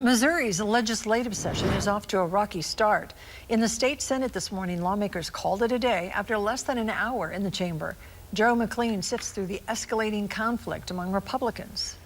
Missouri's legislative session is off to a rocky start. In the state Senate this morning, lawmakers called it a day after less than an hour in the chamber. Joe McLean sifts through the escalating conflict among Republicans.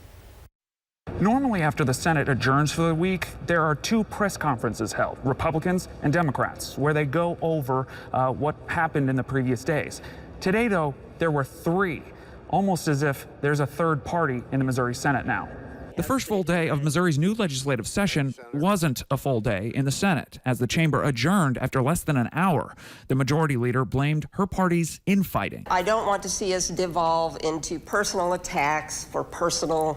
Normally, after the Senate adjourns for the week, there are two press conferences held, Republicans and Democrats, where they go over what happened in the previous days. Today, though, there were three, almost as if there's a third party in the Missouri Senate now. The first full day of Missouri's new legislative session wasn't a full day in the Senate, as the chamber adjourned after less than an hour. The majority leader blamed her party's infighting. I don't want to see us devolve into personal attacks for personal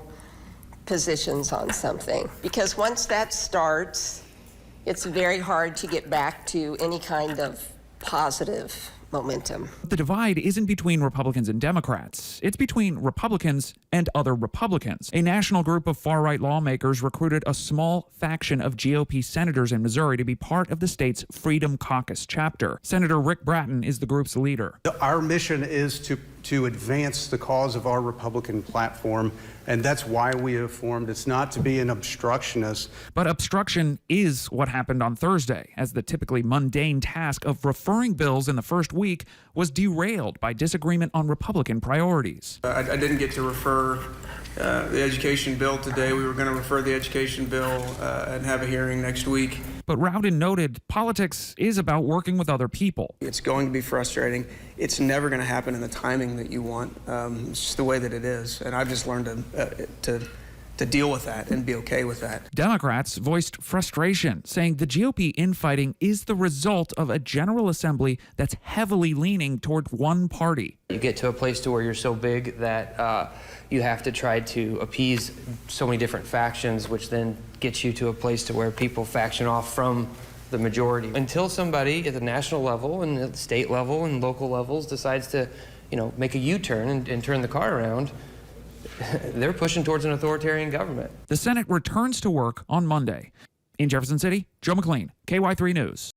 positions on something, because once that starts, it's very hard to get back to any kind of positive momentum. The divide isn't between Republicans and Democrats. It's between Republicans and other Republicans. A national group of far-right lawmakers recruited a small faction of GOP senators in Missouri to be part of the state's Freedom Caucus chapter. Senator Rick Bratton is the group's leader. Our mission is to advance the cause of our Republican platform, and that's why we have formed. It's not to be an obstructionist. But obstruction is what happened on Thursday, as the typically mundane task of referring bills in the first week was derailed by disagreement on Republican priorities. I didn't get to refer the education bill today. We were going to refer the education bill and have a hearing next week. But Rowden noted politics is about working with other people. It's going to be frustrating. It's never going to happen in the timing that you want. It's just the way that it is. And I've just learned to deal with that and be okay with that. Democrats voiced frustration, saying the GOP infighting is the result of a General Assembly that's heavily leaning toward one party. You get to a place to where you're so big that you have to try to appease so many different factions, which then gets you to a place to where people faction off from the majority. Until somebody at the national level and at the state level and local levels decides to, make a U-turn and turn the car around, they're pushing towards an authoritarian government. The Senate returns to work on Monday. In Jefferson City, Joe McLean, KY3 News.